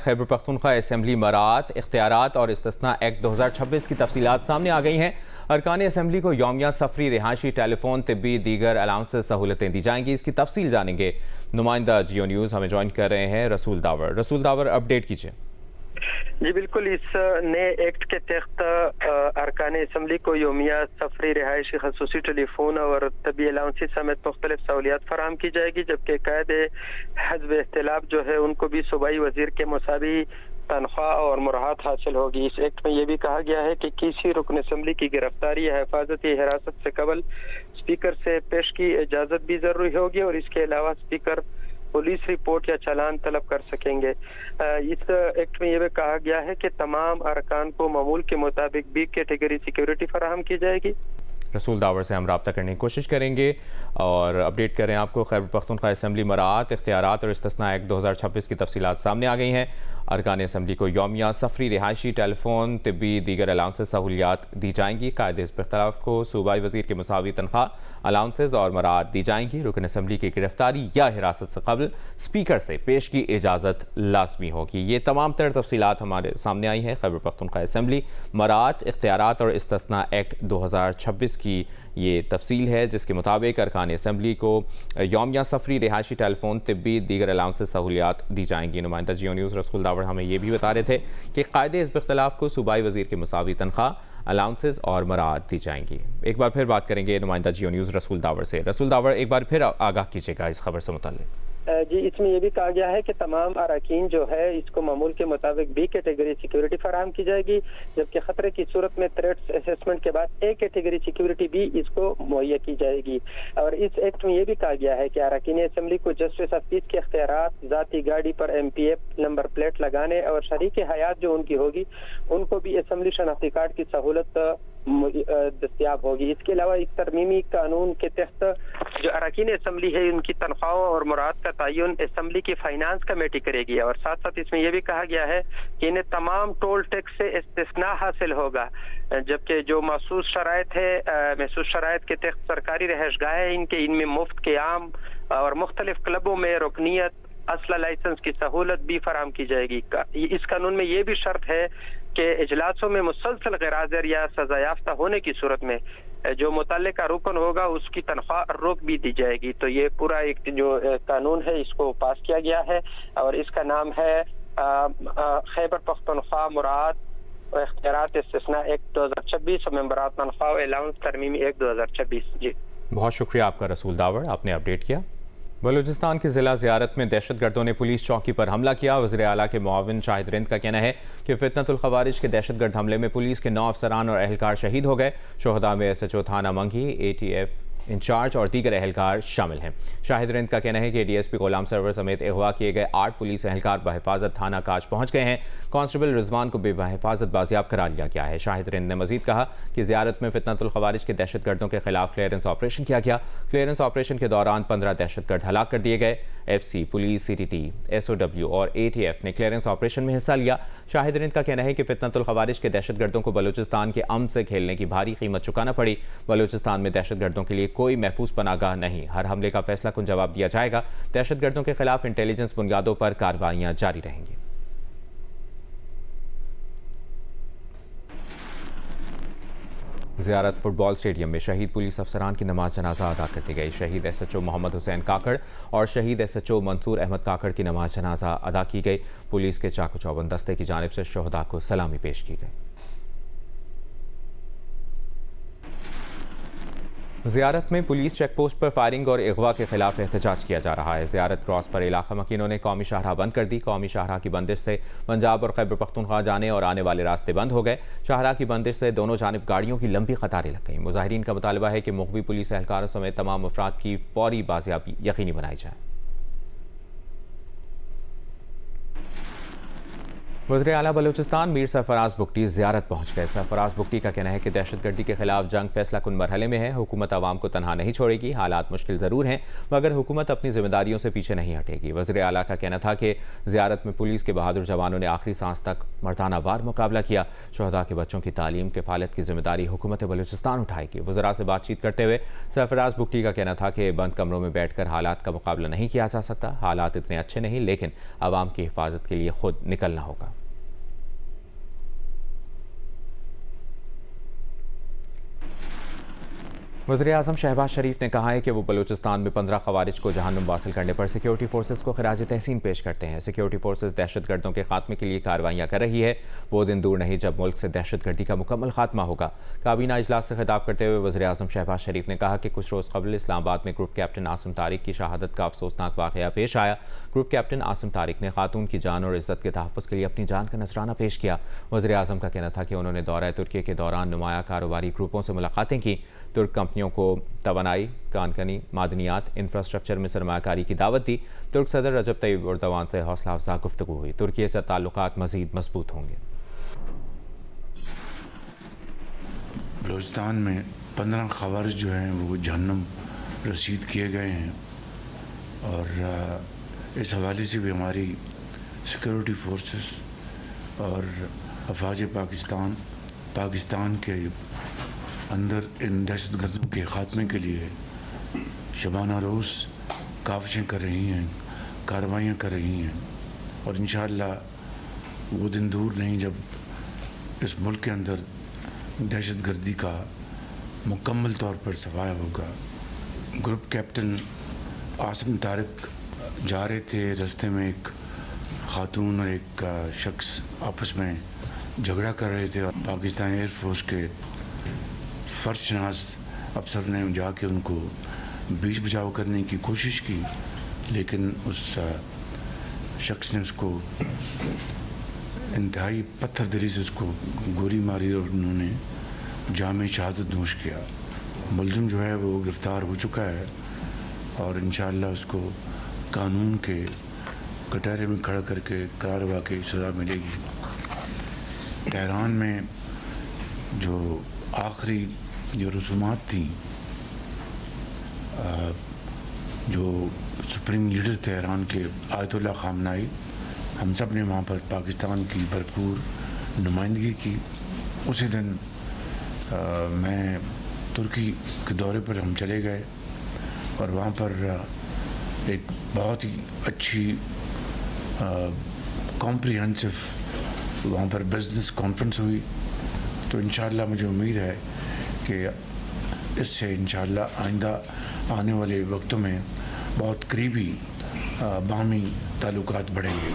Khyber Pakhtunkhwa assembly مراعات اختیارات اور استثناء ایکٹ 2026 کی تفصیلات سامنے آ گئی ہیں۔ ارکان اسمبلی کو یومیہ سفری، رہائشی، ٹیلی فون، طبی، دیگر الاؤنسز سہولتیں دی جائیں گی۔ اس کی تفصیل جانیں گے نمائندہ جیو نیوز ہمیں جوائن کر رہے ہیں رسول داور اپڈیٹ کیجیے۔ جی بالکل، اس نئے ایکٹ کے تحت ارکان اسمبلی کو یومیہ سفری، رہائشی، خصوصی ٹیلی فون اور طبی الاؤنسز سمیت مختلف سہولیات فراہم کی جائے گی، جبکہ قائد حزب اختلاف جو ہے ان کو بھی صوبائی وزیر کے مساوی تنخواہ اور مراعات حاصل ہوگی۔ اس ایکٹ میں یہ بھی کہا گیا ہے کہ کسی رکن اسمبلی کی گرفتاری یا حفاظتی حراست سے قبل اسپیکر سے پیش کی اجازت بھی ضروری ہوگی، اور اس کے علاوہ اسپیکر پولیس رپورٹ یا چالان طلب کر سکیں گے۔ اس ایکٹ میں یہ بھی کہا گیا ہے کہ تمام ارکان کو معمول کے مطابق بی کیٹیگری سیکیورٹی فراہم کی جائے گی۔ رسول داور سے ہم رابطہ کرنے کی کوشش کریں گے اور اپڈیٹ کریں آپ کو۔ خیبر پختونخوا اسمبلی مراعات اختیارات اور استثناء ایکٹ 2026 کی تفصیلات سامنے آ گئی ہیں۔ ارکان اسمبلی کو یومیہ سفری، رہائشی، ٹیلی فون، طبی، دیگر الاؤنسز سہولیات دی جائیں گی۔ قائد حزب اختلاف کو صوبائی وزیر کے مساوی تنخواہ، الاؤنسز اور مراعات دی جائیں گی۔ رکن اسمبلی کی گرفتاری یا حراست سے قبل اسپیکر سے پیش کی اجازت لازمی ہوگی۔ یہ تمام تر تفصیلات ہمارے سامنے آئی ہیں۔ خیبر پختونخوا اسمبلی مراعات اختیارات اور استثناء ایکٹ 2026 کی یہ تفصیل ہے، جس کے مطابق ارکان اسمبلی کو یومیہ سفری، رہائشی، ٹیلی فون، طبی، دیگر الاؤنسز سہولیات دی جائیں گی۔ نمائندہ جیو نیوز رسول داور ہمیں یہ بھی بتا رہے تھے کہ قائد حزب اختلاف کو صوبائی وزیر کے مساوی تنخواہ، الاؤنسز اور مراعات دی جائیں گی۔ ایک بار پھر بات کریں گے نمائندہ جیو نیوز رسول داور سے۔ رسول داور، ایک بار پھر آگاہ کیجیے گا اس خبر سے متعلق۔ جی، اس میں یہ بھی کہا گیا ہے کہ تمام اراکین جو ہے اس کو معمول کے مطابق بی کیٹیگری سیکیورٹی فراہم کی جائے گی، جبکہ خطرے کی صورت میں تھریٹس اسسمنٹ کے بعد اے کیٹیگری سیکیورٹی بھی اس کو مہیا کی جائے گی۔ اور اس ایکٹ میں یہ بھی کہا گیا ہے کہ اراکین اسمبلی کو جسٹس آف پیس کے اختیارات، ذاتی گاڑی پر MPF نمبر پلیٹ لگانے اور شریک حیات جو ان کی ہوگی ان کو بھی اسمبلی شناختی کارڈ کی سہولت دستیاب ہوگی۔ اس کے علاوہ اس ترمیمی قانون کے تحت جو اراکین اسمبلی ہے ان کی تنخواہوں اور مراعات کا تعین اسمبلی کی فائنانس کمیٹی کرے گی، اور ساتھ ساتھ اس میں یہ بھی کہا گیا ہے کہ انہیں تمام ٹول ٹیکس سے استثناء حاصل ہوگا، جبکہ جو محسوس شرائط کے تحت سرکاری رہائش گاہیں ان میں مفت قیام اور مختلف کلبوں میں رکنیت، اسلحہ لائسنس کی سہولت بھی فراہم کی جائے گی۔ اس قانون میں یہ بھی شرط ہے کہ اجلاسوں میں مسلسل غیر حاضر یا سزا یافتہ ہونے کی صورت میں جو متعلقہ رکن ہوگا اس کی تنخواہ روک بھی دی جائے گی۔ تو یہ پورا ایک جو قانون ہے اس کو پاس کیا گیا ہے، اور اس کا نام ہے خیبر پختونخوا مراعات اختیارات استثناء ایکٹ 2026 اور ممبرات تنخواہ الاؤنس ترمیمی ایکٹ 2026۔ جی بہت شکریہ آپ کا رسول داور، آپ نے اپڈیٹ کیا۔ بلوچستان کی ضلع زیارت میں دہشت گردوں نے پولیس چوکی پر حملہ کیا۔ وزیر اعلیٰ کے معاون شاہد رند کا کہنا ہے کہ فتنۃ الخوارج کے دہشت گرد حملے میں پولیس کے 9 افسران اور اہلکار شہید ہو گئے۔ شہداء میں SHO تھانہ منگھی، ATF انچارج اور دیگر اہلکار شامل ہیں۔ شاہد رند کا کہنا ہے کہ DSP غلام سرور سمیت اغوا کیے گئے 8 پولیس اہلکار بحفاظت تھانہ کاج پہنچ گئے ہیں۔ کانسٹیبل رضوان کو بھی بحفاظت بازیاب کرا لیا گیا ہے۔ شاہد رند نے مزید کہا کہ زیارت میں فتنۃ الخوارج کے دہشت گردوں کے خلاف کلیئرنس آپریشن کیا گیا۔ کلیئرنس آپریشن کے دوران 15 دہشت گرد ہلاک کر دیے گئے۔ FC، پولیس، CTT، SOW اور ATF نے کلیئرنس آپریشن میں حصہ لیا۔ شاہد رند کا کہنا ہے کہ فتنۃ الخوارج کے دہشت گردوں کو بلوچستان کے امن سے کھیلنے کی بھاری قیمت چکانا پڑی۔ بلوچستان میں دہشت گردوں کے لیے کوئی محفوظ پناہ گاہ نہیں، ہر حملے کا فیصلہ کن جواب دیا جائے گا۔ دہشت گردوں کے خلاف انٹیلیجنس بنیادوں پر کارروائیاں جاری رہیں گی۔ زیارت فٹ بال اسٹیڈیم میں شہید پولیس افسران کی نماز جنازہ ادا کر دی گئی۔ شہید SHO محمد حسین کاکڑ اور شہید SHO منصور احمد کاکڑ کی نماز جنازہ ادا کی گئی۔ پولیس کے چاق و چوبند دستے کی جانب سے شہداء کو سلامی پیش کی گئی۔ زیارت میں پولیس چیک پوسٹ پر فائرنگ اور اغوا کے خلاف احتجاج کیا جا رہا ہے۔ زیارت کراس پر علاقہ مکینوں نے قومی شاہراہ بند کر دی۔ قومی شاہراہ کی بندش سے پنجاب اور خیبر پختونخوا جانے اور آنے والے راستے بند ہو گئے۔ شاہراہ کی بندش سے دونوں جانب گاڑیوں کی لمبی قطاریں لگ گئیں۔ مظاہرین کا مطالبہ ہے کہ مغوی پولیس اہلکاروں سمیت تمام افراد کی فوری بازیابی یقینی بنائی جائے۔ وزیر اعلیٰ بلوچستان میر سرفراز بگٹی زیارت پہنچ گئے۔ سرفراز بگٹی کا کہنا ہے کہ دہشت گردی کے خلاف جنگ فیصلہ کن مرحلے میں ہے۔ حکومت عوام کو تنہا نہیں چھوڑے گی۔ حالات مشکل ضرور ہیں مگر حکومت اپنی ذمہ داریوں سے پیچھے نہیں ہٹے گی۔ وزیر اعلیٰ کا کہنا تھا کہ زیارت میں پولیس کے بہادر جوانوں نے آخری سانس تک مردانہ وار مقابلہ کیا۔ شہداء کے بچوں کی تعلیم کفالت کی ذمہ داری حکومت بلوچستان اٹھائے گی۔ وزراء سے بات چیت کرتے ہوئے سرفراز بگٹی کا کہنا تھا کہ بند کمروں میں بیٹھ کر حالات کا مقابلہ نہیں کیا جا سکتا۔ حالات اتنے اچھے نہیں لیکن عوام کی حفاظت کے لیے خود نکلنا ہوگا۔ وزیراعظم شہباز شریف نے کہا ہے کہ وہ بلوچستان میں 15 خوارج کو جہنم واصل کرنے پر سیکیورٹی فورسز کو خراج تحسین پیش کرتے ہیں۔ سیکیورٹی فورسز دہشت گردوں کے خاتمے کے لیے کارروائیاں کر رہی ہے۔ وہ دن دور نہیں جب ملک سے دہشت گردی کا مکمل خاتمہ ہوگا۔ کابینہ اجلاس سے خطاب کرتے ہوئے وزیراعظم شہباز شریف نے کہا کہ کچھ روز قبل اسلام آباد میں گروپ کیپٹن عاصم طارق کی شہادت کا افسوسناک واقعہ پیش آیا۔ گروپ کیپٹن عاصم طارق نے خاتون کی جان اور عزت کے تحفظ کے لیے اپنی جان کا نذرانہ پیش کیا۔ وزیراعظم کا کہنا تھا کہ انہوں نے دورہ ترکی کے دوران نمایاں کاروباری گروپوں سے ملاقاتیں کی۔ ترک کمپنیوں کو توانائی، کانکنی، معدنیات، انفراسٹرکچر میں سرمایہ کاری کی دعوت دی۔ ترک صدر رجب طیب اردوان سے حوصلہ افزا گفتگو ہوئی۔ ترکی سے تعلقات مزید مضبوط ہوں گے۔ بلوچستان میں 15 خوارج جو ہیں وہ جہنم رسید کیے گئے ہیں اور اس حوالے سے بھی ہماری سیکورٹی فورسز اور افواج پاکستان کے اندر ان دہشت گردوں کے خاتمے کے لیے شبانہ روز کاوشیں کر رہی ہیں، کارروائیاں کر رہی ہیں اور انشاءاللہ وہ دن دور نہیں جب اس ملک کے اندر دہشت گردی کا مکمل طور پر صفایا ہوگا۔ گروپ کیپٹن عاصم طارق جا رہے تھے، راستے میں ایک خاتون اور ایک شخص آپس میں جھگڑا کر رہے تھے اور پاکستان ایئر فورس کے فرض شناس افسر نے جا کے ان کو بیچ بچاؤ کرنے کی کوشش کی لیکن اس شخص نے اس کو انتہائی پتھر دلی سے اس کو گولی ماری اور انہوں نے جامِ شہادت نوش کیا۔ ملزم جو ہے وہ گرفتار ہو چکا ہے اور انشاءاللہ اس کو قانون کے کٹہرے میں کھڑا کر کے قرار واقعی سزا ملے گی۔ تہران میں جو آخری جو رسومات تھیں، جو سپریم لیڈر تھے ایران کے آیت اللہ خامنائی، ہم سب نے وہاں پر پاکستان کی بھرپور نمائندگی کی۔ اسی دن میں ترکی کے دورے پر ہم چلے گئے اور وہاں پر ایک بہت ہی اچھی کمپریہنسو وہاں پر بزنس کانفرنس ہوئی۔ تو انشاءاللہ مجھے امید ہے کہ اس سے انشاءاللہ آئندہ آنے والے وقتوں میں بہت قریبی باہمی تعلقات بڑھیں گے۔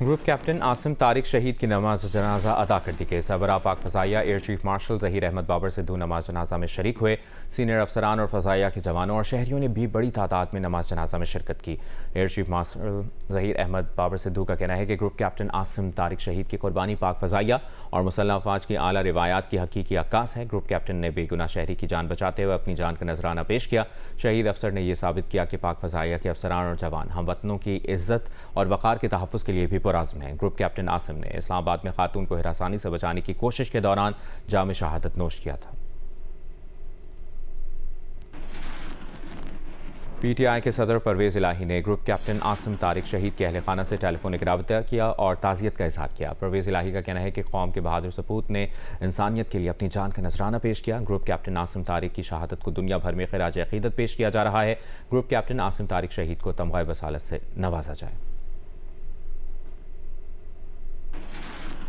گروپ کیپٹن عاصم طارق شہید کی نماز جنازہ ادا کر دی گئی۔ سربراہ پاک فضائیہ air chief marshal Zaheer Ahmed Babar Sidhu نماز جنازہ میں شریک ہوئے۔ سینئر افسران اور فضائیہ کے جوانوں اور شہریوں نے بھی بڑی تعداد میں نماز جنازہ میں شرکت کی۔ Air chief marshal Zaheer Ahmed Babar Sidhu کا کہنا ہے کہ گروپ کیپٹن عاصم طارق شہید کی قربانی پاک فضائیہ اور مسلح افواج کی اعلیٰ روایات کی حقیقی عکاس ہے۔ گروپ کیپٹن نے بے گناہ شہری کی جان بچاتے ہوئے اپنی جان کا نذرانہ پیش کیا۔ شہید افسر نے یہ ثابت کیا کہ پاک فضائیہ کے افسران اور جوان ہم وطنوں کی عزت اور وقار کے تحفظ کے لیے بھی پرعزم ہیں۔ گروپ کیپٹن عاصم نے اسلام آباد میں خاتون کو ہراسانی سے بچانے کی کوشش کے دوران جام شہادت نوش کیا تھا۔ پی ٹی آئی کے صدر پرویز الہی نے گروپ کیپٹن عاصم طارق شہید کے اہل خانہ سے ٹیلی فونک رابطہ کیا اور تعزیت کا اظہار کیا۔ پرویز الہی کا کہنا ہے کہ قوم کے بہادر سپوت نے انسانیت کے لیے اپنی جان کا نذرانہ پیش کیا۔ گروپ کیپٹن عاصم طارق کی شہادت کو دنیا بھر میں خراج عقیدت پیش کیا جا رہا ہے۔ گروپ کیپٹن عاصم طارق شہید کو تمغہ بصالت سے نوازا جائے۔